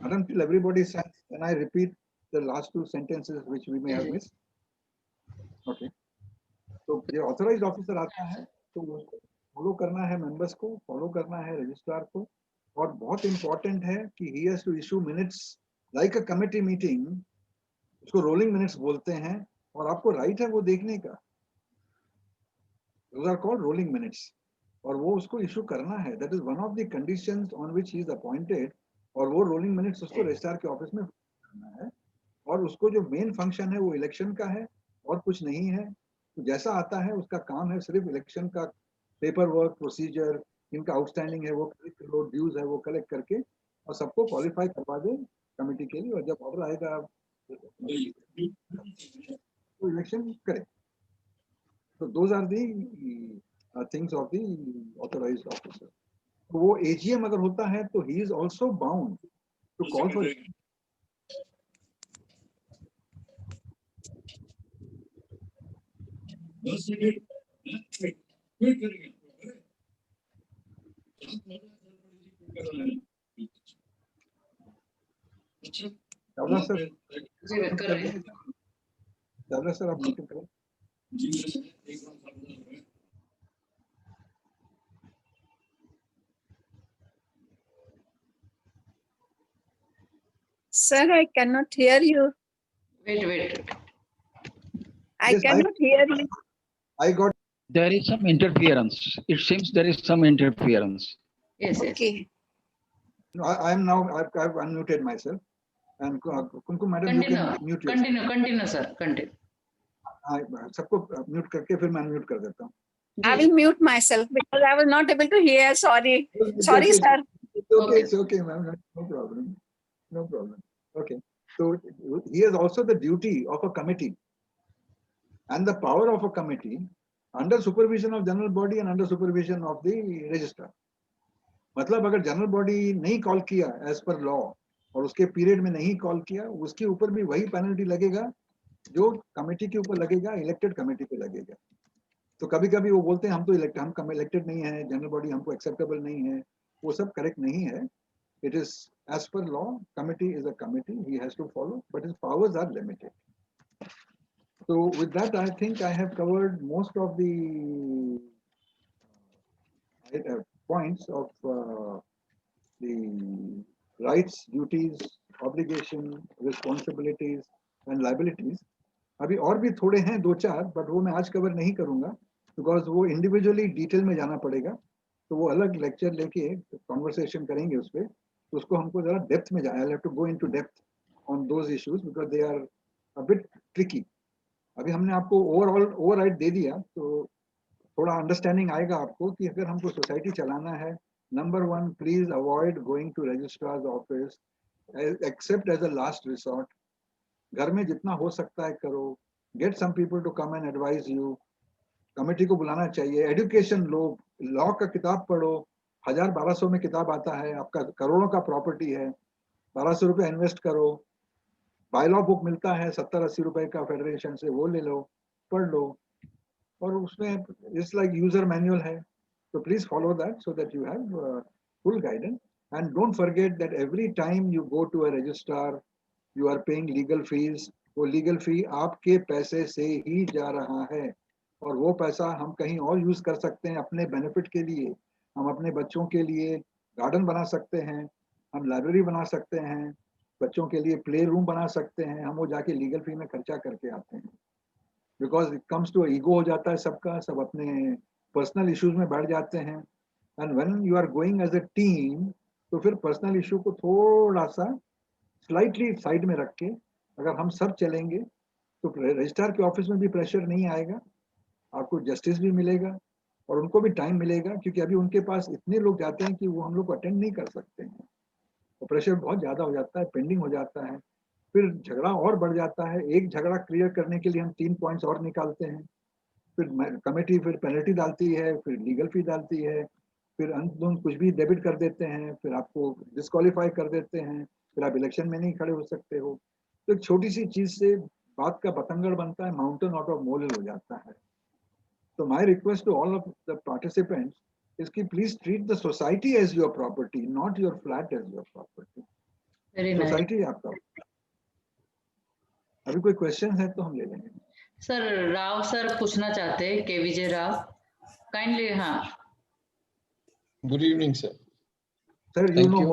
Not until everybody signs, then I repeat the last two sentences which we may have missed. Okay. तो ये authorised officer आता है तो उसको follow करना है, मेंबर्स को फॉलो करना है, रजिस्ट्रार को, और बहुत इंपॉर्टेंट है कि he has to issue minutes like a committee meeting, उसको रोलिंग मिनट्स बोलते हैं, और आपको राइट है वो देखने का, those are called rolling minutes, और वो उसको इशू करना है, that is one of the conditions on which he is appointed, और वो रोलिंग मिनट्स उसको रजिस्ट्रार के ऑफिस में करना है, और उसको जो मेन फंक्शन है वो इलेक्शन का है और कुछ नहीं है। तो जैसा आता है उसका काम है सिर्फ इलेक्शन का पेपर वर्क प्रोसीजर, इनका आउटस्टैंडिंग है वो कलेक्ट करो, ड्यूज है वो कलेक्ट करके और सबको क्वालिफाई करवा दे कमेटी के लिए, और जब ऑर्डर आएगा तो इलेक्शन करे। तो those are the things of the authorized officer. तो वो एजीएम अगर होता है तो he is also bound to call for Chawla sir, Chawla sir आप मीटिंग करें। Sir, I cannot hear you. Wait. I Yes, cannot hear you. I got There is some interference. It seems there is some interference. Yes. Okay. I am now I've unmuted myself, and Kumkum madam you can mute yourself. Continue sir, continue. सबको mute करके फिर मैं unmute कर देता हूँ। I will mute myself because I was not able to hear. Sorry. Sorry, sir. It's okay, ma'am. No problem. No problem. Okay. So he has also the duty of a committee and the power of a committee under supervision of general body and under supervision of the registrar. मतलब अगर general body नहीं call किया as per law और उसके period में नहीं call किया, उसके ऊपर भी वही पेनल्टी लगेगा जो कमेटी के ऊपर लगेगा, इलेक्टेड कमेटी पे लगेगा। तो कभी कभी वो बोलते हैं हम तो हम इलेक्टेड नहीं है, जनरल बॉडी हमको एक्सेप्टेबल नहीं है, वो सब करेक्ट नहीं है। It is as per law, committee is a committee, he has to follow, but his powers are limited. So with that, I think I have covered most of the points of the rights, duties, obligation, responsibilities and liabilities. अभी और भी थोड़े हैं दो चार, but वो मैं आज कवर नहीं करूंगा बिकॉज वो इंडिविजुअली डिटेल में जाना पड़ेगा, तो वो अलग लेक्चर लेके कॉन्वर्सेशन करेंगे उस पर, तो उसको हमको जरा डेप्थ में जाना, I have to go into depth on those issues because they are a bit tricky. अभी हमने आपको ओवरराइड दे दिया तो थोड़ा अंडरस्टैंडिंग आएगा आपको कि अगर हमको सोसाइटी चलाना है, number one, please avoid going to registrar's office except as a last resort. घर में जितना हो सकता है करो, get some people to come and advise you, committee को बुलाना चाहिए, एजुकेशन लो, लॉ का किताब पढ़ो, 1000-1200 में किताब आता है, आपका करोड़ों का प्रॉपर्टी है, 1200 रुपये इन्वेस्ट करो, बायलॉ बुक मिलता है 70-80 रुपए का फेडरेशन से, वो ले लो, पढ़ लो, और उसमें इट्स लाइक यूजर मैनुअल है, तो please follow that so that you have full guidance. And don't forget that every time you go to a registrar you are paying legal fees, वो लीगल फी आपके पैसे से ही जा रहा है, और वो पैसा हम कहीं और यूज कर सकते हैं अपने बेनिफिट के लिए। हम अपने बच्चों के लिए गार्डन बना सकते हैं, हम लाइब्रेरी बना सकते हैं, बच्चों के लिए प्ले रूम बना सकते हैं, हम वो जाके लीगल फी में खर्चा करके आते हैं। Because it comes to ego हो जाता है सबका, सब अपने पर्सनल इश्यूज में बैठ जाते हैं, and when you are going as a team तो फिर पर्सनल इशू को थोड़ा सा स्लाइटली साइड में रख के अगर हम सब चलेंगे तो रजिस्ट्रार के ऑफिस में भी प्रेशर नहीं आएगा, आपको जस्टिस भी मिलेगा और उनको भी टाइम मिलेगा, क्योंकि अभी उनके पास इतने लोग जाते हैं कि वो हम लोग को अटेंड नहीं कर सकते हैं, तो प्रेशर बहुत ज़्यादा हो जाता है, पेंडिंग हो जाता है, फिर झगड़ा और बढ़ जाता है। एक झगड़ा क्लियर करने के लिए हम 3 पॉइंट्स और निकालते हैं, फिर कमेटी फिर पेनल्टी डालती है, फिर लीगल फी डालती है, फिर अंत कुछ भी डेबिट कर देते हैं, फिर आपको डिस्क्वालीफाई कर देते हैं, फिर आप इलेक्शन में नहीं खड़े हो सकते हो। तो एक छोटी सी चीज से बात का बतंगड़ बनता है, माउंटेन आउट ऑफ मोल हो जाता है। तो my request to all of the participants is कि please treat the society as your property, not your flat as your property. Very nice. Society आपका। अभी कोई क्वेश्चन है तो हम ले लेंगे। सर राव सर पूछना चाहते हैं, के विजय राव, काइंडली। हाँ Good evening, sir. Sir, you Thank know you.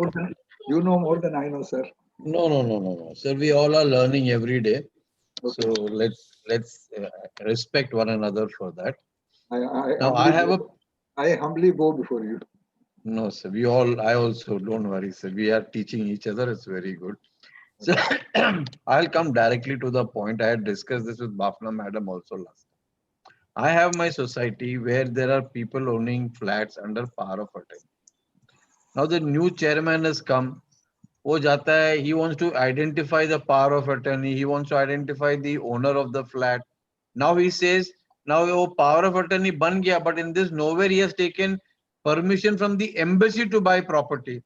more than I know, sir. No. Sir, we all are learning every day. Okay. So let's respect one another for that. I Now I have a I humbly bow before you. no, sir. I also don't worry, sir. We are teaching each other. It's very good. So I'll come directly to the point. I had discussed this with Bafna madam also last time. I have my society where there are people owning flats under power of attorney. Now the new chairman has come. वो जाता है, he wants to identify the power of attorney, he wants to identify the owner of the flat. Now he says, now वो power of attorney बन गया, but in this nowhere he has taken permission from the embassy to buy property.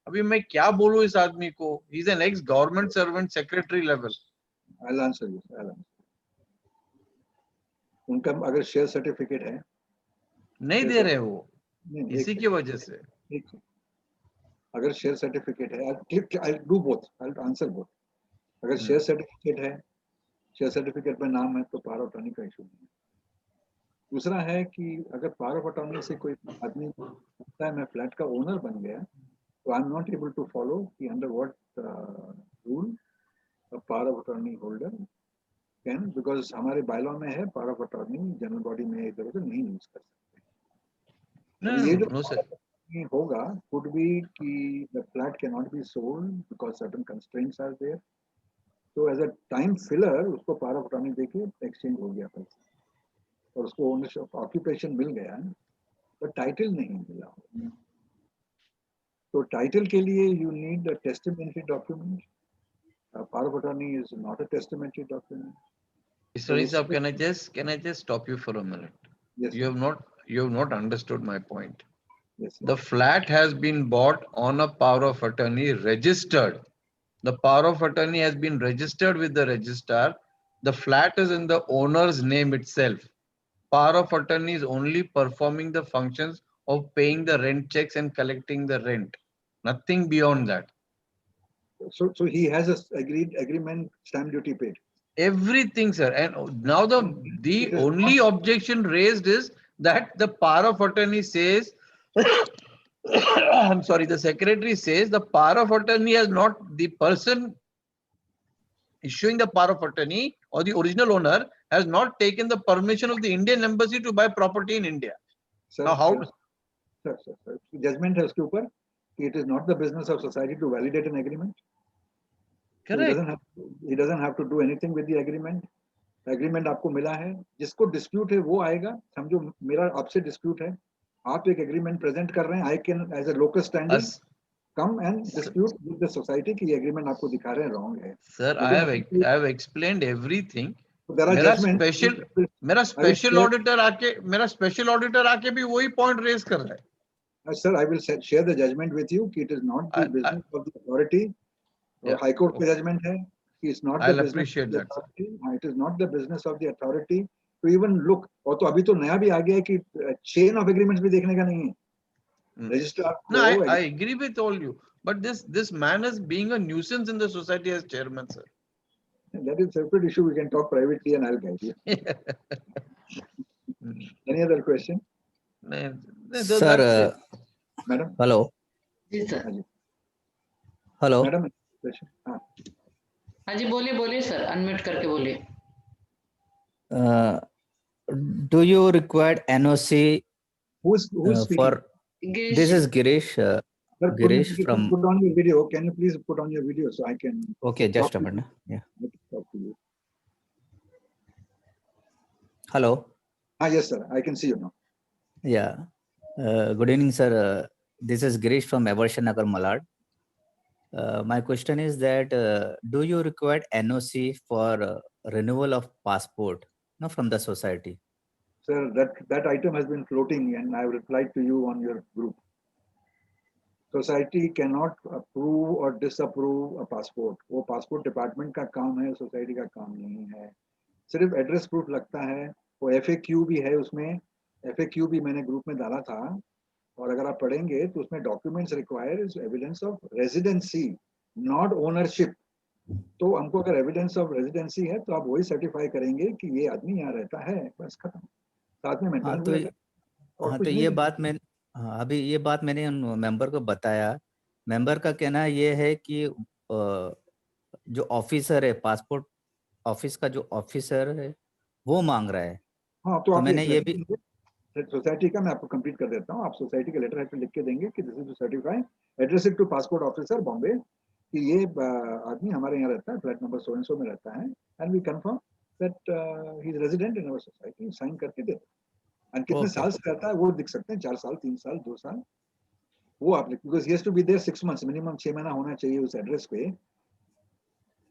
अभी मैं क्या बोलूं इस आदमी को? He's an ex government servant, secretary level. I'll answer you. उनका अगर शेयर सर्टिफिकेट है नहीं दे रहे वो, नहीं, इसी की वजह से। एक अगर शेयर सर्टिफिकेट है, I'll do both. I'll answer both. अगर शेयर सर्टिफिकेट है, शेयर सर्टिफिकेट में नाम है तो पावर ऑफ अटॉर्नी का इशू नहीं है। दूसरा है कि अगर पावर ऑफ अटॉर्नी से कोई आदमी कहता है मैं फ्लैट का ओनर बन गया, तो I am not able to follow कि under what rule power of attorney holder can, because हमारे बायलॉ में है power of attorney general body में इधर उधर नहीं यूज कर सकते। ये जो No, sir. होगा could be कि the flat cannot be sold because certain constraints are there. तो एज अ टाइम फिलर उसको पावर ऑफ अटॉर्नी देके एक्सचेंज हो गया पैसा और उसको ओनरशिप ऑक्यूपेशन मिल गया, बट टाइटल नहीं मिला। तो टाइटल के लिए you need a testamentary document. Power of attorney is not a testamentary document. Sorry, sir, can I just stop you for a minute? Yes, You have not understood my point. yes, The flat has been bought on a power of attorney registered. The power of attorney has been registered with the registrar. The flat is in the owner's name itself. Power of attorney is only performing the functions of paying the rent checks and collecting the rent. Nothing beyond that. so he has a agreement, stamp duty paid. Everything, sir. And now the only objection raised is that the power of attorney says, I'm sorry, the secretary says the power of attorney has not, the person issuing the power of attorney or the original owner has not taken the permission of the Indian embassy to buy property in India. Sir, Now how? sir, judgment है उसके ऊपर कि it is not the business of society to validate an agreement. So Correct. he doesn't have to do anything with the agreement. Agreement आपको मिला है, जिसको dispute है वो आएगा। समझो मेरा आपसे डिस्प्यूट है, आप एक एग्रीमेंट प्रेजेंट कर रहे हैं, I can as a local standing come and dispute with the society कि ये एग्रीमेंट आपको दिखा रहे हैं रॉन्ग है। Sir, I have explained everything. मेरा स्पेशल ऑडिटर आके भी वही पॉइंट रेज कर रहा है। Sir, I will share the judgment with you कि it is not the business of the authority. High Court का judgment है कि it's not the business of the authority. It is not the business of the authority to even look. और तो अभी तो नया भी आ गया है कि chain of agreements भी देखने का नहीं है। Registrar No, I agree with all you, but this man is being a nuisance in the society as chairman, sir. That is a separate issue. We can talk privately and I'll guide you. Any other question? Sir, Madam. Hello. जी sir. Hello. Madam, question. हाँ जी, बोलिए sir, unmute करके बोलिए। Do you require NOC Who's speaking? for? This is Girish. Sir, Girish from. Put on your video. Can you please put on your video so I can? Okay, just a minute. Yeah. I can talk to you. Hello. Yes, sir. I can see you now. Yeah. Good evening, sir. This is Girish from Abersham Nagar, Malad. My question is that do you require NOC for renewal of passport from the society? Sir, that item has been floating and I have replied to you on your group. Society cannot approve or disapprove a passport. वो passport department का काम है, society का काम नहीं है। सिर्फ address proof लगता है। वो FAQ भी है उसमें, FAQ भी मैंने ग्रुप में डाला था और अगर आप पढ़ेंगे तो उसमें documents require is evidence of residency, not ownership, तो हमको अगर एविडेंस ऑफ रेजिडेंसी है तो आप वही सर्टिफाई करेंगे कि ये आदमी यहाँ रहता है, बस खत्म। साथ में हाँ मेंटेनेंस तो भी रहता है और हाँ कुछ तो नहीं ये करना। बात मैं हाँ अभी ये बात मैंने उन मेंबर को बताया। मेंबर का कहना ये है कि जो ऑफिसर है, पासपोर्ट ऑफिस का जो ऑफिसर है वो मांग रहा है। हाँ तो तो आप मैंने एक ये लेटर भी देंगे सोसाइटी का, मैं आपको कंप्लीट कर देता हूँ। आप सोसाइटी का लेटर लिख के देंगे कि this is to certify, address it to passport officer Bombay, कि ये आदमी हमारे यहाँ रहता है, flat number so and so में रहता है, and we confirm that he is resident in our society, sign करके दे। एंड कितने ओके साल से रहता है वो दिख सकते हैं, 4 साल, 3 साल, 2 साल, वो आप लिख, because he has to be there 6 months, minimum 6 महीना होना चाहिए उस एड्रेस पे।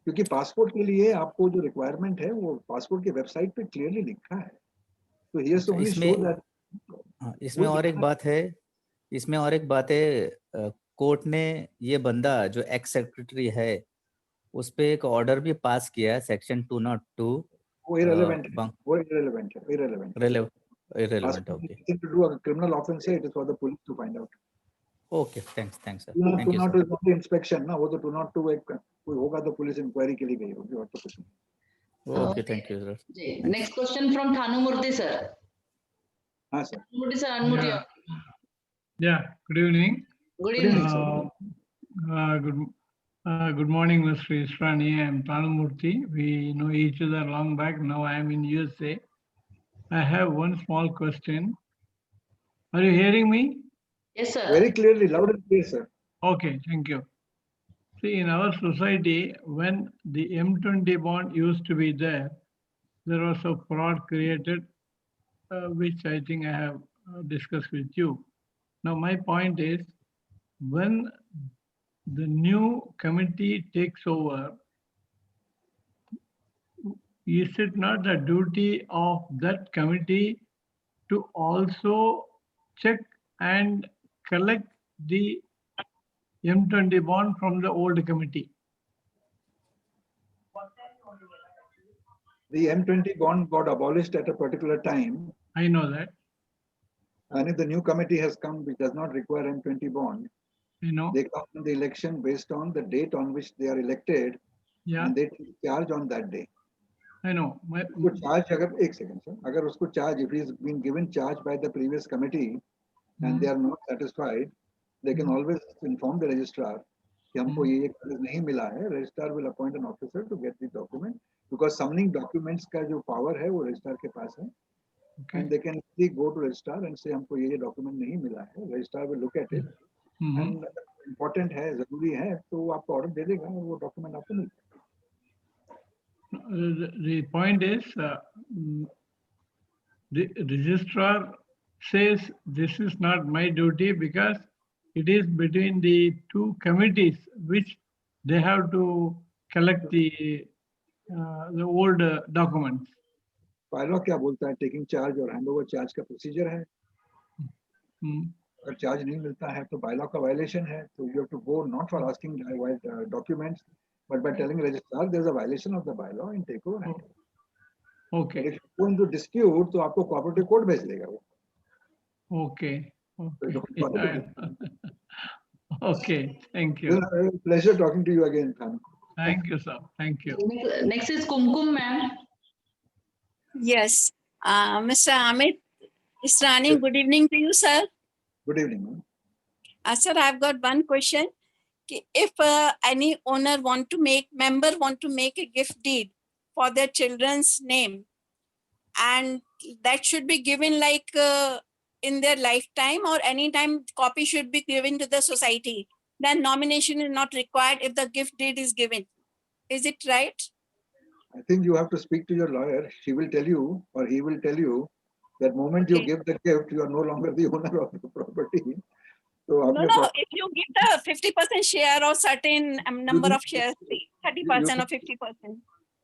क्योंकि पासपोर्ट के लिए आपको जो रिक्वायरमेंट है वो पासपोर्ट की वेबसाइट पे क्लियरली लिखा है, तो ही हैज टू अच्छा ओनली शो दैट। हाँ, इसमें वो और एक दिखा बात है। इसमें और एक बात है, कोर्ट ने ये बंदा जो एक्स सेक्रेटरी है उस पे एक ऑर्डर भी पास किया है, सेक्शन 202। वो इरेलेवेंट है, वो इरेलेवेंट है, इरेलेवेंट है। Irrelevant. Passport okay nothing to do, अगर क्रिमिनल ऑफेंस है, it is for the police to find out. Okay, thanks sir, to thank you not sir. Is only inspection ना, वो तो 202 एक कोई होगा तो पुलिस इंक्वायरी के लिए गई होगी, और तो कुछ नहीं। Okay, thank you sir. जी next question from Thanu Murthy sir. हाँ sir, Murthy sir unmute Yeah, your. yeah. Good evening. Good good evening. Evening sir. Good morning, Mr. Israni. I am Tanumurthy. We know each other long back. Now I am in USA. I have one small question. Are you hearing me? Yes sir. Very clearly, loud and clear sir. Okay, thank you. See, in our society, when the M20 bond used to be there was a fraud created, which I think I have discussed with you. Now, my point is, when the new committee takes over, is it not the duty of that committee to also check and collect the M20 bond from the old committee? The M20 bond got abolished at a particular time, I know that, and if the new committee has come which does not require M20 bond, you know, they come in the election based on the date on which they are elected, yeah, and they take charge on that day. I know. उसको charge, अगर एक second sir, अगर उसको charge, if he is being given charge by the previous committee and they are not satisfied, they can always inform the registrar कि हमको ये कागज नहीं मिला है। registrar will appoint an officer to get the document, because summoning documents का जो power है वो registrar के पास है, Okay. and they can easily go to registrar and say हमको ये document नहीं मिला है। registrar will look at it and important है, जरूरी है, तो वो आपको order दे देगा और वो document आपको मिल जाएगा। The point is, the registrar says this is not my duty because it is between the two committees which they have to collect the old documents. bylaw क्या बोलता है, टेकिंग चार्ज और handover charge का procedure है। Hmm. अगर charge नहीं मिलता है तो बायलॉ का वायलेशन है, तो you have to go not for asking documents but by telling registrar there is a violation of the bylaw in take over hand. Okay, if you go into dispute तो आपको cooperative court भेज देगा वो। okay, So you okay. don't follow the Okay, thank you. pleasure talking to you again, Than. Thank you, sir. Thank you. Next is Kumkum ma'am. Yes. Mr. Amit Israni, Yes. good evening to you, sir. Good evening, ma'am. Sir, I've got one question. If any owner member want to make a gift deed for their children's name, and that should be given like in their lifetime or anytime copy should be given to the society, then nomination is not required if the gift deed is given. Is it right? I think you have to speak to your lawyer. She will tell you, or he will tell you, that moment you Okay. give the gift, you are no longer the owner of the property. So No, आपने no. If you give the 50% share or certain number You- of shares, 30% or 50%.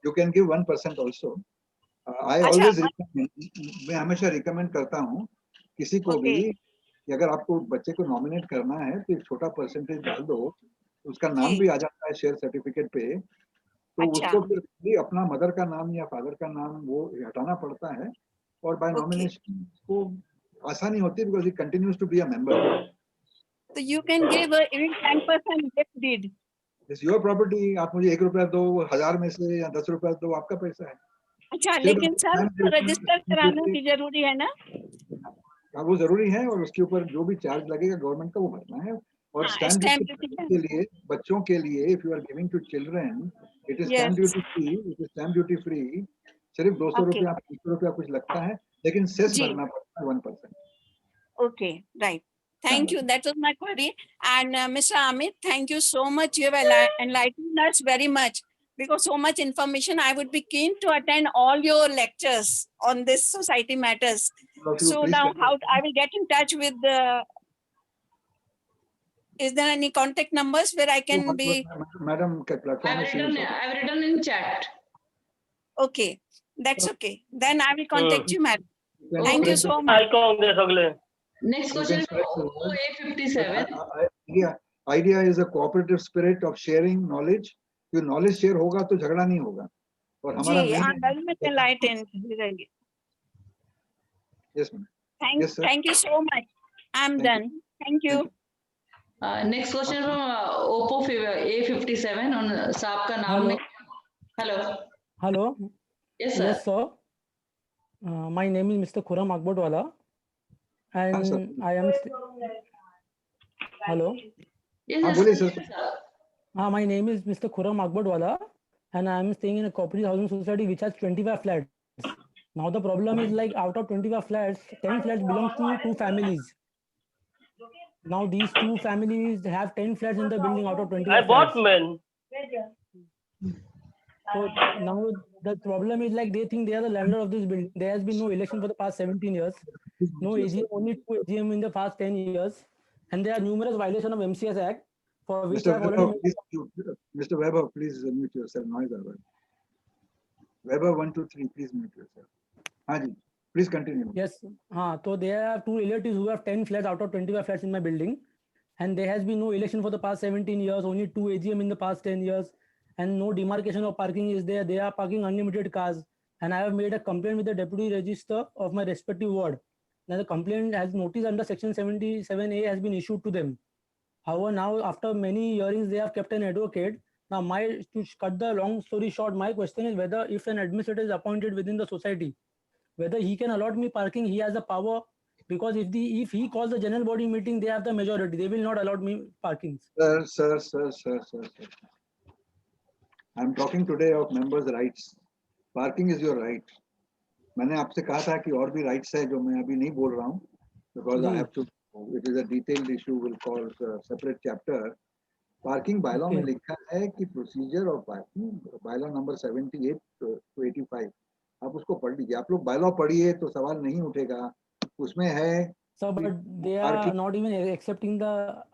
you can give 1% also. I अच्छा, always मैं हमेशा recommend करता हूँ किसी को भी Okay. कि अगर आपको बच्चे को नॉमिनेट करना है तो एक छोटा परसेंटेज डाल दो, उसका नाम जी। भी आ जाता है शेयर सर्टिफिकेट पे, तो अच्छा। उसको फिर भी अपना मदर का नाम या फादर का नाम वो हटाना पड़ता है, और बाय Okay. नॉमिनेशन को आसानी होती है, because he continues to be a member. So you can give even 10% gift deed. It's your property. आप मुझे 1 रुपया दो, 1000 में से या 10 रुपया दो, आपका पैसा है. अच्छा, सिर्फ लेकिन सर stamp duty- रजिस्टर कराना भी जरूरी है ना? हाँ, वो जरूरी है, और उसके ऊपर जो भी चार्ज लगेगा गवर्नमेंट का वो भरना है. और हाँ, स्टैम्प stamp ड्यूटी duty है. के लिए, बच्चों के लिए, if you are giving to children, it is Yes. Stamp duty free. It is stamp duty free. सिर्फ 200 Okay. रुपया, 300 रुपया कुछ लगता है, लेकिन सेस जी. भरना पड़ता है 1%. Okay, right. Thank you. Right. That was my query. And Mr. Amit, thank you so much. You have enlightened us very much, because so much information. I would be keen to attend all your lectures on this society matters. All of you, So please now, continue. how I will get in touch with the? Is there any contact numbers where I can be? Madam, platform I've में see you, sir. written in chat. Okay, that's okay. Then I will contact you, madam. You can Thank you spread so much. Next You question can is spread the word. OA57. Idea is a cooperative spirit of sharing knowledge. जो knowledge share होगा तो झगड़ा नहीं होगा. और हमारा Gee, main- I'm very much enlightened. Really. Yes, ma'am. Yes, sir. Thank you so much. I'm Thank you. done. Thank you. Next question from Oppo A57 on साहब का नाम Hello. नहीं. Hello. Hello. Yes, sir. Yes, sir. My name is Mr. Khurram Akbotwala, and sir. I am. Hello. Yes, हाँ, yes, बोलिए, sir. sir. My name is Mr. Khurram Akbotwala, and I am staying in a cooperative housing society which has 25 flats. Now the problem is, like, out of 25 flats, 10 flats belong to 2 families. Now these 2 families have 10 flats in the building out of 25 flats. So now the problem is, like, they think they are the landlord of this building. There has been no election for the past 17 years. No AGM, only 2 AGM in the past 10 years. And there are numerous violations of MCS Act, for which I Mr. have already Weber, Mr. Weber, please mute yourself. Noise over. Weber 1, 2, 3, please mute yourself. हाँ जी, please continue. Yes. So there are 2 relatives who have 10 flats out of 25 flats in my building. And there has been no election for the past 17 years, only 2 AGM in the past 10 years. And no demarcation of parking is there. They are parking unlimited cars. And I have made a complaint with the deputy register of my respective ward. Now the complaint has notice under section 77A has been issued to them. However, now after many hearings, they have kept an advocate. Now, to cut the long story short, my question is whether if an administrator is appointed within the society, whether he can allot me parking. He has the power, because if he calls the general body meeting, they have the majority. They will not allot me parkings. Sir. I'm talking today of members' rights. Parking is your right. मैंने आपसे कहा था कि और भी rights है जो मैं अभी नहीं बोल रहा हूँ, because I have to. It is a detailed issue. We'll call separate chapter. Parking bylaw में लिखा है कि procedure of parking, bylaw number 78 to 85. आप उसको पढ़ लीजिए. आप लोग bylaw पढ़िए तो सवाल नहीं उठेगा. उसमें है. Sir, but they are not even accepting the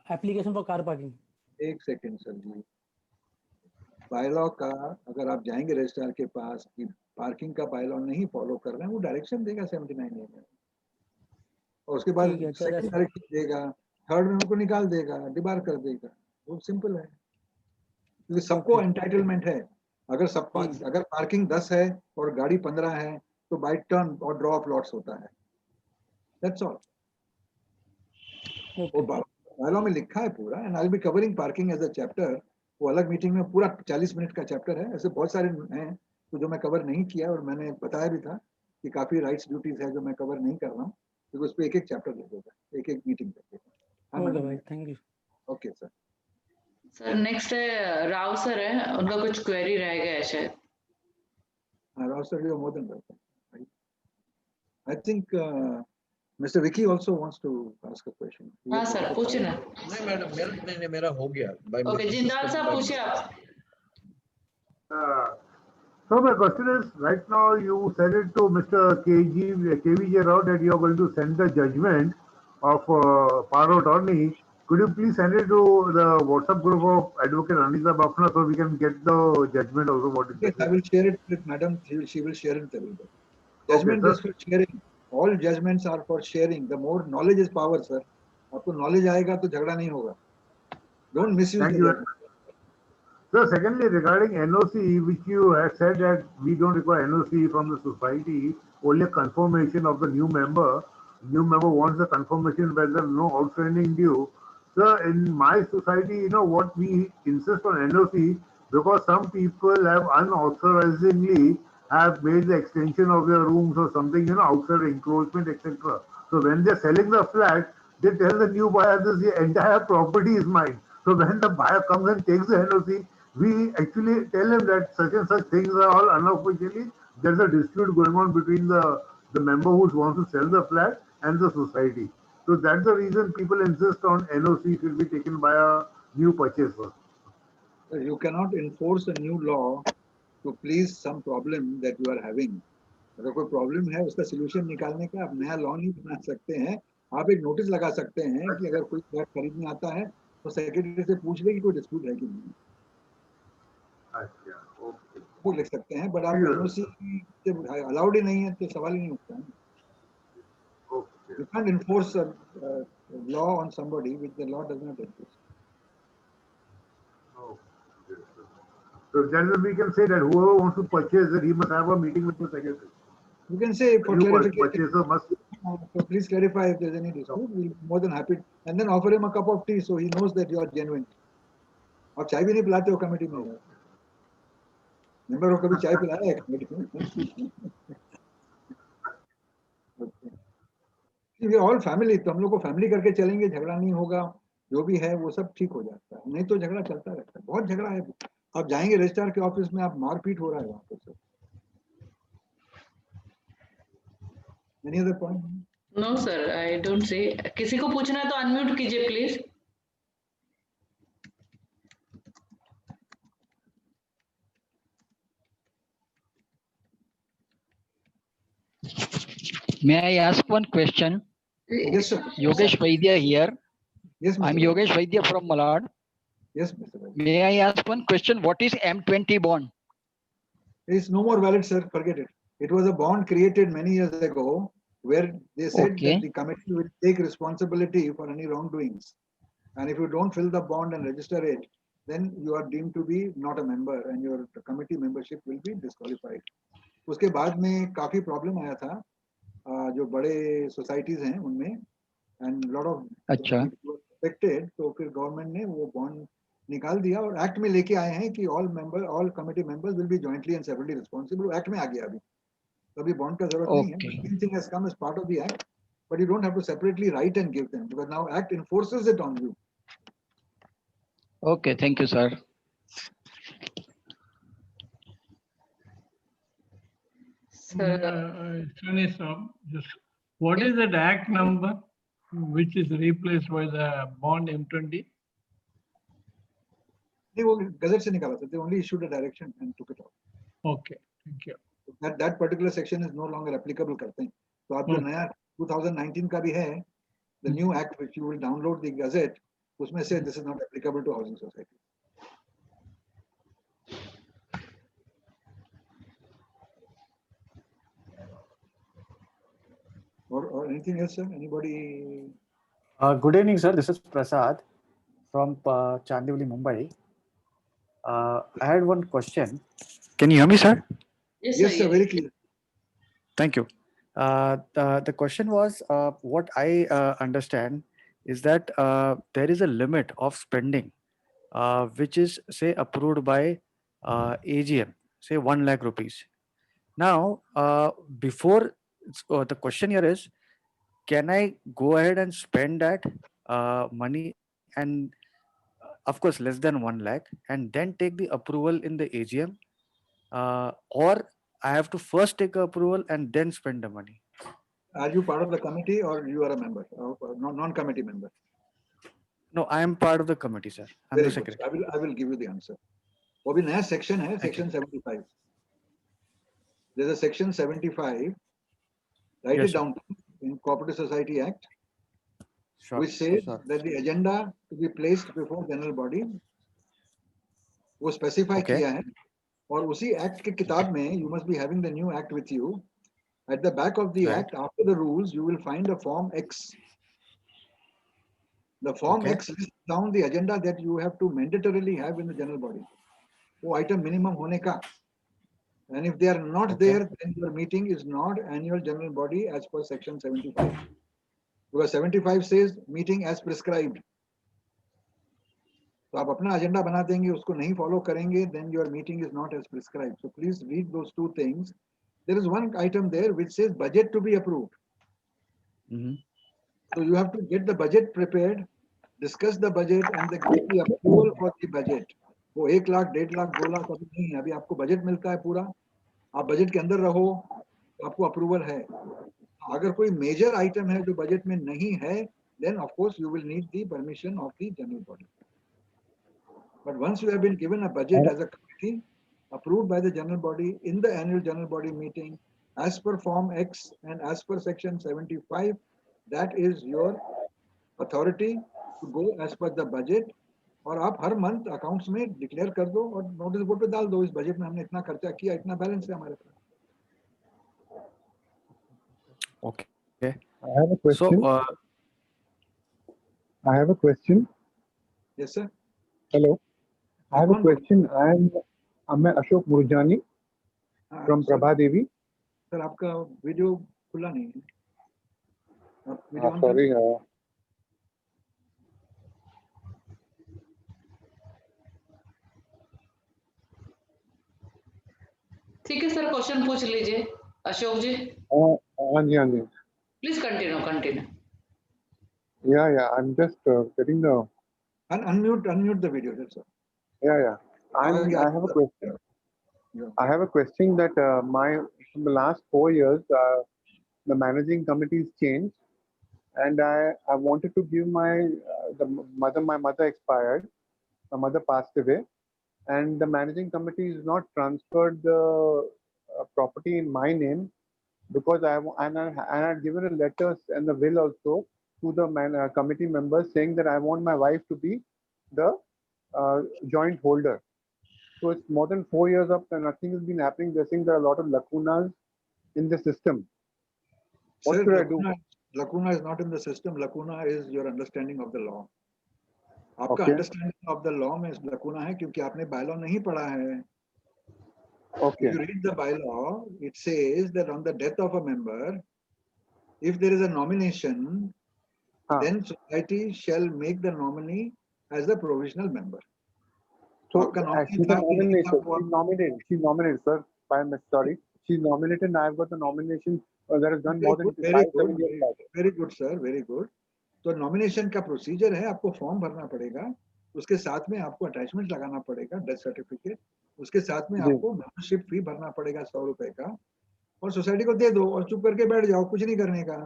application for car parking. एक सेकंड सर जी. बायलॉ का अगर आप जाएंगे रजिस्ट्रार के पास कि पार्किंग का बायलॉ नहीं फॉलो कर रहे हैं, वो डायरेक्शन देगा 79A में, और उसके बाद सेकंड डायरेक्शन देगा, थर्ड में उनको निकाल देगा, डिबार कर देगा. वो सिंपल है, क्योंकि सबको एंटाइटलमेंट है. अगर पार्किंग 10 है और गाड़ी 15 है तो बाय टर्न और ड्रॉ ऑफ लॉट्स होता है. That's all. बायलॉ में लिखा है पूरा. And I will be covering parking as a chapter. वो अलग मीटिंग में पूरा 40 मिनट का चैप्टर है. ऐसे बहुत सारे हैं तो जो मैं कवर नहीं किया, और मैंने बताया भी था कि काफी राइट्स ड्यूटीज है जो मैं कवर नहीं कर रहा हूँ, क्योंकि उस पर एक चैप्टर लगेगा, एक मीटिंग लगेगा. Thank you. Okay sir. Sir next है राव सर है, उनका कुछ क्वेरी रह गया है शायद. Rao sir, you are more than welcome. I think Mr. Vicky also wants to ask a question. हाँ सर, पूछे ना. नहीं मैडम, मेरा हो गया. ओके, जिंदाल साहब पूछिए आप. So my question is, right now you said it to Mr. KVJ Rao that you are going to send the judgment of power of attorney. Could you please send it to the WhatsApp group of Advocate Anisa Bafna so we can get the judgment also? What is yes, I will share it with Madam. She will share it with everybody. Judgment is for sharing. All judgments are for sharing. The more knowledge is power, sir. आपको knowledge आएगा तो झगड़ा नहीं होगा. Don't misuse. Thank you. So secondly, regarding NOC, which you have said that we don't require NOC from the society, only a confirmation of the new member. New member wants a confirmation whether no outstanding due. Sir, in my society, what we insist on NOC because some people have unauthorizedly have made the extension of their rooms or something, outside encroachment, etc. So when they're selling the flat, they tell the new buyer this the entire property is mine. So when the buyer comes and takes the NOC, we actually tell him that such and such things are all unofficially. There's a dispute going on between the member who wants to sell the flat and the society. So that's the reason people insist on NOC should be taken by a new purchaser. You cannot enforce a new law to please some problem that you are having. अगर कोई problem है उसका solution निकालने का आप नया law नहीं बना सकते हैं. आप एक नोटिस लगा सकते हैं कि अगर कोई फ्लैट खरीदने आता है तो सेक्रेटरी से पूछ ले कि कोई डिस्प्यूट है कि नहीं. अच्छा, ओके. वो लिख सकते हैं, बट आप एनओसी अलाउड ही नहीं है तो सवाल ही नहीं उठता है. You can't enforce a law on somebody which the law does not enforce. So then we can say that whoever wants to purchase it, he must have a meeting with the secretary. You can say for clarification, Purchaser must. so please clarify if there's any dispute. We'll be more than happy, and then offer him a cup of tea so he knows that you are genuine. आप चाय भी नहीं पिलाते हो committee में. Member को कभी चाय पिलाया है कमेटी में? ये ऑल फैमिली, तो हम लोग को फैमिली करके चलेंगे, झगड़ा नहीं होगा, जो भी है वो सब ठीक हो जाता है. नहीं तो झगड़ा चलता रहता है. बहुत झगड़ा है. आप जाएंगे रजिस्ट्रार के ऑफिस में, आप मारपीट हो रहा है वहाँ पे सब. Any other point? No, sir, I don't see. किसी को पूछना है तो अनम्यूट कीजिए please. May I ask one question? Yes, sir. Yogesh Vaidya here. Yes, Mr. I'm Yogesh Vaidya from Malad. Yes, Mr. Vaidya. May I ask one question? What is M20 bond? It's no more valid, sir. Forget it. It was a bond created many years ago where they said Okay. that the committee will take responsibility for any wrongdoings. And if you don't fill the bond and register it, then you are deemed to be not a member and your committee membership will be disqualified. उसके बाद में काफी problem आया था जो बड़े societies हैं उनमें, एंड लॉट ऑफ अच्छा. अफेक्टेड. तो फिर गवर्नमेंट ने वो बॉन्ड निकाल दिया और एक्ट में लेके आए हैं कि all committee members will be jointly and separately responsible. Act में आ गया अभी, अभी बॉन्ड का जरूरत नहीं है. Everything has come as part of the act, but you don't have to separately write and give them because now act enforces it on you. Okay, thank you, sir. Sunny sir, just what is that act number which is replaced by the bond M20? नहीं, वो gazette से निकाला था. They only issued a direction and took it out. Okay, thank you. That particular section is no longer applicable करते हैं. तो आप जो नया 2019 का भी है, the new act which you will download the gazette, उसमें से this is not applicable to housing society. Or anything else, sir? Anybody? Good evening, sir. This is Prasad from Chandivali, Mumbai. I had one question. Can you hear me, sir? Yes, sir. Very clear. Thank you. The question was, what I understand is that there is a limit of spending, which is, say, approved by AGM, say 1 lakh rupees. Now, before the question here is, can I go ahead and spend that money and of course less than 1 lakh and then take the approval in the AGM, or I have to first take approval and then spend the money? Are you part of the committee or you are a member, non-committee member? No, I am part of the committee, sir. I'm Very the good. secretary. I will give you the answer. वो भी नया section है, section 75. There's a section 75. Write Yes, it down in Cooperative Society Act, Sure, which says sure. that the agenda to be placed before general body वो specify Okay. किया है. और उसी act के किताब में you must be having the new act with you. At the back of the Right. act, after the rules, you will find a form X. The form Okay. X lists down the agenda that you have to mandatorily have in the general body. वो item minimum होने का. And if they are not Okay. there, then your meeting is not annual general body as per section 75. Because 75 says meeting as prescribed. तो आप अपना agenda बना देंगे, उसको नहीं फॉलो करेंगे, then your meeting is not as prescribed. So please read those two things. There is one item there which says budget to be approved. Mhm. So you have to get the budget prepared, discuss the budget and the get the approval for the budget. वो 1 लाख 1.5 लाख 2 लाख अभी नहीं है, अभी आपको budget मिलता है पूरा, आप बजट के अंदर रहो तो आपको अप्रूवल है. अगर कोई मेजर आइटम है जो बजट में नहीं है, then of course you will need the permission of the general body. But once you have been given a budget as a committee approved by the general body in the annual general body meeting as per form X and as per section 75, that is your authority to go as per the budget. और आप हर month accounts में declare कर दो और notice board पे डाल दो, इस बजट में हमने इतना खर्चा किया, इतना बैलेंस है हमारे पास. Okay. I have a So, question. I have a question. Yes sir. Hello. I have a कौन बोल- question. I'm Ashok Murjani हाँ, from sir, Prabha Devi. Sir आपका वीडियो खुला नहीं है. आप वीडियो ऑन Sorry. ठीक है सर, क्वेश्चन पूछ लीजिए अशोक जी. हाँ जी. Please continue. Yeah. I'm just getting the. unmute the video. That's all. Yeah. I have a question. Yeah. I have a question that from the last 4 years, the managing committees changed, and I wanted to give my mother expired, my mother passed away, and the managing committee is not transferred the property in my name because I had given a letter and the will also to the committee members saying that I want my wife to be the joint holder. So it's more than 4 years up and nothing has been happening. They're saying there are a lot of lacunas in the system. What Sir, should I do? lacuna is not in the system. Lacuna is your understanding of the law. आपका Okay. Understanding of the law में लकूना है क्योंकि आपने bylaw नहीं पढ़ा है. Okay. If you read the bylaw, it says that on the death of a member, if there is a nomination, then society shall make the nominee as a provisional member. So आपका nominee she's था कि नहीं था, वो She's nominated, sir. Sorry. She's nominated and I've got the nomination that has done more than very 5-7 years back. very good sir, very good. तो nomination का procedure है, आपको फॉर्म भरना पड़ेगा, उसके साथ में आपको अटैचमेंट लगाना पड़ेगा, डेथ सर्टिफिकेट, उसके साथ में जी। आपको मेंबरशिप फी भरना पड़ेगा 100 रुपए का, और सोसाइटी को दे दो और चुप करके बैठ जाओ, कुछ नहीं करने का.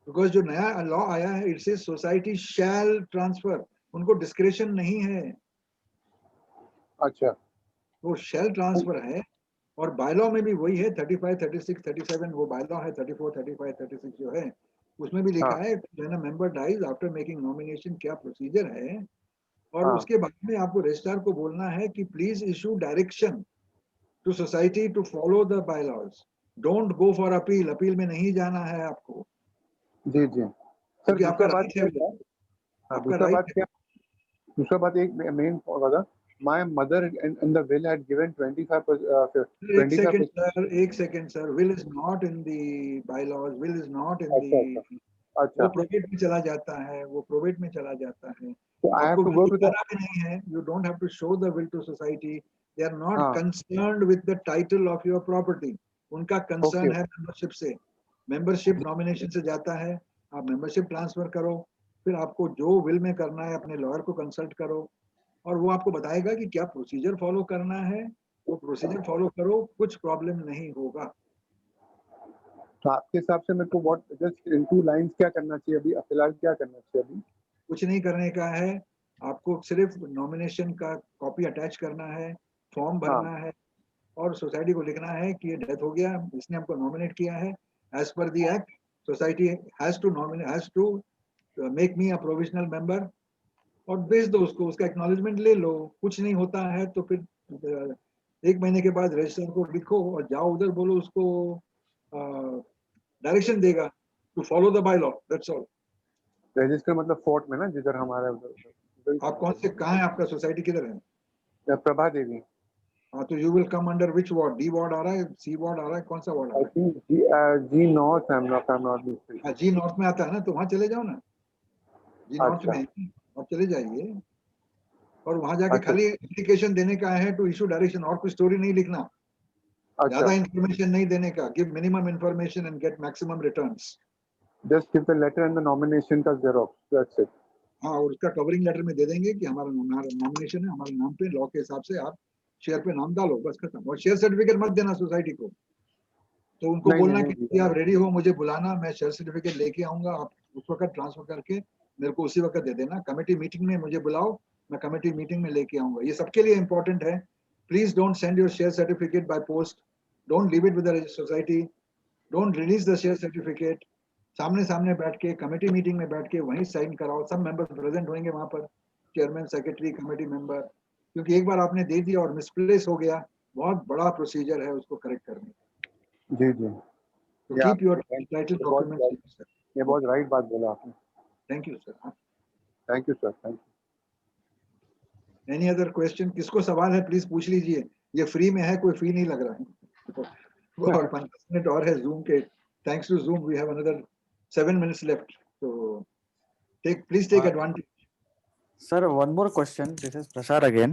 बिकॉज जो नया लॉ आया है, it says society shall transfer, उनको डिस्क्रेशन नहीं है. अच्छा. वो शैल ट्रांसफर है, और बायलॉ में भी वही है, 35, 36, 37 वो बायलॉ है, 34, 35, 36 जो है, उसमें भी लिखा है when a member dies after making nomination क्या प्रोसीजर है, और उसके बाद में आपको रजिस्ट्रार को बोलना है कि please issue direction to society to follow the bylaws, don't go for appeal, appeal में नहीं जाना है आपको. जी सर, क्योंकि आपका दूसरा बात राइट है, क्या? आपका दूसरा बात राइट क्या? दूसरा बात एक मेन होगा, my mother in the will had given 25%. एक second sir, will is not in the bylaws, will is not in the, वो प्रोबेट में चला जाता है, वो प्रोबेट में चला जाता है. So I have आपको to go to the. भी नहीं है, you don't have to show the will to society. They are not concerned with the title of your property. उनका कंसर्न है मेंबरशिप से. मेंबरशिप नॉमिनेशन से जाता है, आप मेंबरशिप ट्रांसफर करो, फिर आपको जो विल में करना है अपने लॉयर को कंसल्ट करो, और वो आपको बताएगा कि क्या प्रोसीजर फॉलो करना है, वो प्रोसीजर फॉलो करो, कुछ प्रॉब्लम नहीं होगा. तो आपके हिसाब से मेरे को व्हाट जस्ट इन 2 लाइंस क्या करना चाहिए अभी, फिलहाल क्या करना चाहिए अभी? कुछ नहीं करने का है, आपको सिर्फ नॉमिनेशन का कॉपी अटैच करना है, फॉर्म भरना है, और सोसाइटी को लिखना है कि ये डेथ हो गया, इसने हमको नॉमिनेट किया है, as per the act society has to make me a provisional member, और भेज दो उसको, उसका एक्नॉलेजमेंट ले लो. कुछ नहीं होता है तो फिर 1 महीने के बाद रजिस्ट्रार को लिखो और जाओ उधर, बोलो उसको डायरेक्शन देगा to follow the bylaw, that's all. Register मतलब फोर्ट में ना, जिधर हमारा आप कौन से, कहाँ है आपका सोसाइटी, किधर है? प्रभा देवी. हाँ, तो you will come under which ward? D ward आ रहा है, सी वार्ड आ रहा है, कौन सा वार्ड आ रहा है? G north. I am not. G north में आता है ना, तो वहाँ चले जाओ ना, जी नॉर्थ में आप चले जाइए. और वहां जाके अच्छा। खाली एप्लीकेशन देने का है टू इशू डायरेक्शन, और कुछ स्टोरी नहीं लिखना, ज्यादा अच्छा, इंफॉर्मेशन नहीं देने का, give minimum information and get maximum returns. just give the letter and the nomination का xerox, that's it. हाँ, और उसका कवरिंग लेटर में दे देंगे कि हमारा नॉमिनेशन है, हमारे नाम पे लॉ के हिसाब से आप शेयर पे नाम डालो, बस खत्म। और शेयर सर्टिफिकेट मत देना सोसाइटी को, तो उनको नहीं, बोलना नहीं, कि नहीं, आप रेडी हो, मुझे बुलाना, मैं शेयर सर्टिफिकेट लेके आऊंगा, आप उस वक्त ट्रांसफर करके मेरे को उसी वक्त दे देना। कमेटी मीटिंग में मुझे बुलाओ, मैं कमेटी मीटिंग में लेके आऊंगा। ये सबके लिए इंपॉर्टेंट है। Please don't send your share certificate by post, don't leave it with the society, don't release the share certificate. सामने सामने बैठ के कमेटी मीटिंग में बैठ के वहीं साइन कराओ, सब मेंबर्स प्रेजेंट होंगे वहां पर, चेयरमैन, सेक्रेटरी, कमेटी मेंबर, क्योंकि एक बार आपने दे दिया और मिसप्लेस हो गया, बहुत बड़ा प्रोसीजर है उसको करेक्ट करने। जी जी, तो Yeah, keep your thank- title ये बहुत डॉक्यूमेंट्स सर। ये बहुत राइट बात बोला आपने। Thank you sir. Thank you sir, thank you. Any other question? किसको सवाल है प्लीज पूछ लीजिए, ये फ्री में है, कोई फी नहीं लग रहा है। और 5 मिनट और है जूम के, thanks to Zoom we have another 7 minutes left, so please take advantage. Sir, one more question. This is Prasad again.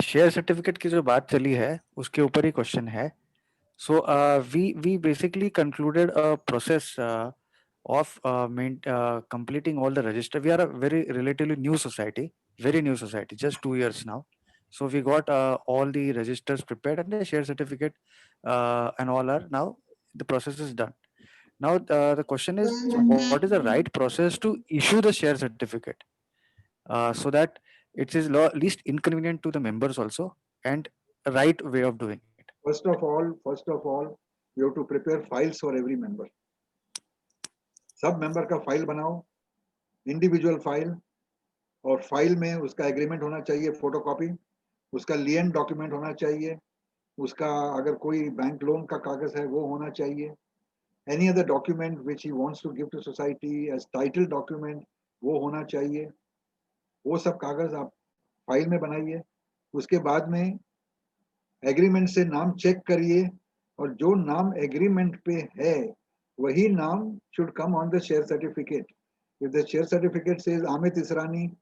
Share certificate की जो बात चली है उसके ऊपर ही question है. So we basically concluded a process of completing all the register. We are a very relatively new society, just 2 years now. So we got all the registers prepared and the share certificate and all are now, the process is done. Now the question is, what is the right process to issue the share certificate so that it is least inconvenient to the members also and a right way of doing it? First of all, you have to prepare files for every member. सब member का file बनाओ, individual file, और file में उसका agreement होना चाहिए, photocopy, उसका lien document होना चाहिए, उसका अगर कोई बैंक लोन का कागज है वो होना चाहिए, any other document which he wants to give to society as title document वो होना चाहिए। वो सब कागज आप फाइल में बनाइए। उसके बाद में एग्रीमेंट से नाम चेक करिए, और जो नाम एग्रीमेंट पे है वही नाम should come on the share certificate. If the share certificate says Amit Israni,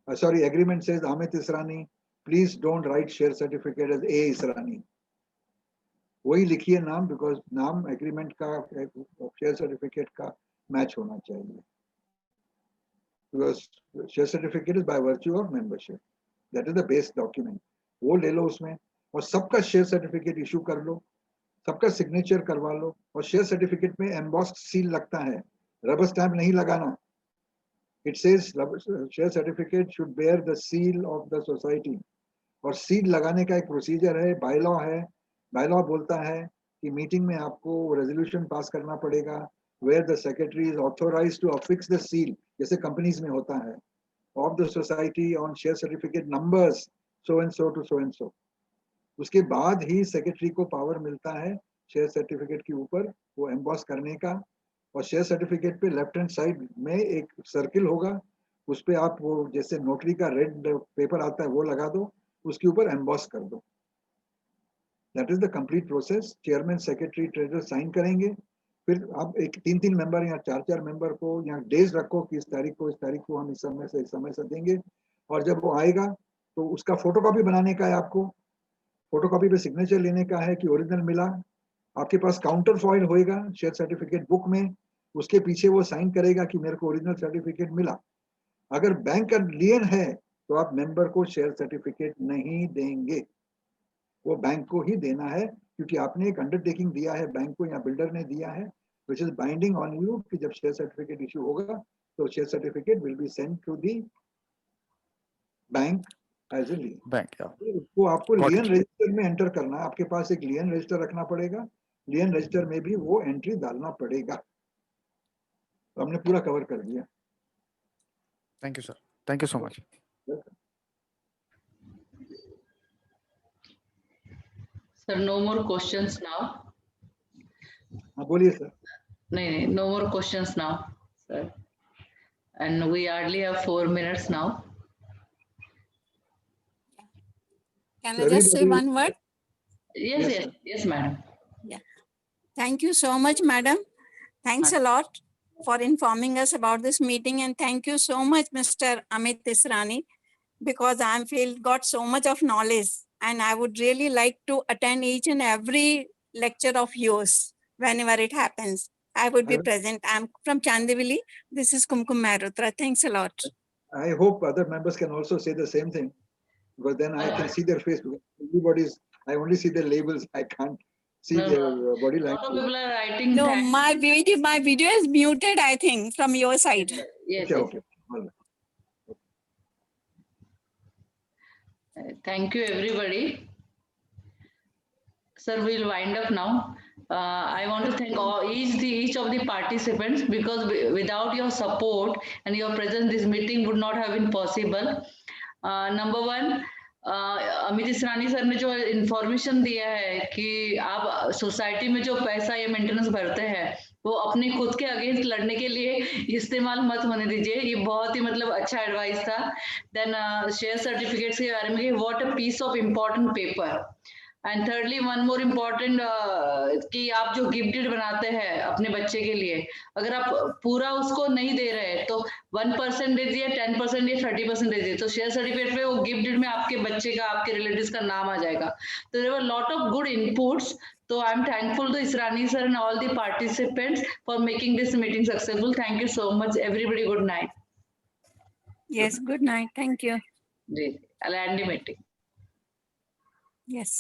agreement says Amit Israni, please don't write share certificate as A Israni. वही लिखिए नाम, बिकॉज नाम एग्रीमेंट का शेयर सर्टिफिकेट का मैच होना चाहिए, because share certificate is by virtue of membership, that is the base document. वो ले लो उसमें, और सबका शेयर सर्टिफिकेट इशू कर लो, सबका सिग्नेचर करवा लो। और शेयर सर्टिफिकेट में एम्बॉस्ड सील लगता है, रबर स्टैम्प नहीं लगाना। It says share certificate should bear the seal of the society, और सील लगाने का एक प्रोसीजर है, बायलॉ है। बायलॉ बोलता है कि मीटिंग में आपको रेजोल्यूशन पास करना पड़ेगा where the secretary is authorized to affix the seal, जैसे कंपनीज में होता है, of the society on share certificate numbers so and so to so and so. उसके बाद ही सेक्रेटरी को पावर मिलता है शेयर सर्टिफिकेट के ऊपर वो एम्बॉस करने का। और शेयर सर्टिफिकेट पे लेफ्ट हैंड साइड में एक सर्किल होगा, उस पे आप वो जैसे नोटरी का रेड पेपर आता है वो लगा दो, उसके ऊपर एम्बॉस कर दो। That is the complete process. Chairman, secretary, treasurer sign करेंगे। फिर आप एक 3-3 मेंबर या 4-4 मेंबर को यहाँ डेज रखो कि इस तारीख को हम इस समय से देंगे। और जब वो आएगा तो उसका फोटोकॉपी बनाने का है आपको, फोटोकॉपी पे सिग्नेचर लेने का है कि ओरिजिनल मिला। आपके पास काउंटर फॉइल होएगा शेयर सर्टिफिकेट बुक में, उसके पीछे वो साइन करेगा कि मेरे को ओरिजिनल सर्टिफिकेट मिला। अगर बैंक का लियन है तो आप मेंबर को शेयर सर्टिफिकेट नहीं देंगे, वो बैंक को ही देना है, क्योंकि आपने एक अंडरटेकिंग दिया है बैंक को या बिल्डर ने दिया है, which is binding on you, कि जब शेयर सर्टिफिकेट इशू होगा तो share certificate will be send to the bank as a lien. Bank, उसको आपको Got लियन it. रजिस्टर में एंटर करना है, आपके पास एक लियन रजिस्टर रखना पड़ेगा, लियन रजिस्टर में भी वो एंट्री डालना पड़ेगा। तो हमने पूरा कवर कर दिया। Thank you, sir. Thank you so much. Sir, no more questions now. हाँ बोलिए sir. No, no more questions now, sir. And we hardly have 4 minutes now. Can I just say one word? Yes, madam. Thank you so much, madam. Thanks a lot for informing us about this meeting, and thank you so much, Mr. Amit Israni, because I'm feel got so much of knowledge, and I would really like to attend each and every lecture of yours whenever it happens. I would be present. I'm from Chandivali. This is Kumkum Mehrotra. Thanks a lot. I hope other members can also say the same thing, because then I can see their face. Everybody's, I only see their labels. I can't see No, their no. body A lot of language. people are writing. No, thank- my video is muted, I think, from your side. Yes, Okay, yes. okay. All right. Thank you, everybody. Sir, we'll wind up now. I want to thank each of the participants, because without your support and your presence, this meeting would not have been possible. Number one, Amit Israni sir ने जो information दिया है कि आप society में जो पैसा या मेंटेनेंस भरते हैं वो अपने खुद के अगेंस्ट लड़ने के लिए इस्तेमाल मत होने दीजिए, ये बहुत ही मतलब अच्छा एडवाइस था. देन शेयर सर्टिफिकेट्स के बारे में, what a piece of important paper. And thirdly, one more important, कि आप जो गिफ्ट डीड बनाते हैं अपने बच्चे के लिए, अगर आप पूरा उसको नहीं दे रहे तो 1% दे दिए, 10% या 30% दे दिए, तो शेयर सर्टिफिकेट पे वो गिफ्ट डीड में आपके बच्चे का, आपके रिलेटिव्स का नाम आ जाएगा. तो there were lot of good inputs. So I'm thankful to Israni sir and all the participants for making this meeting successful. Thank you so much, everybody. Good night. Yes, good night. Thank you. I'll end the meeting. Yes.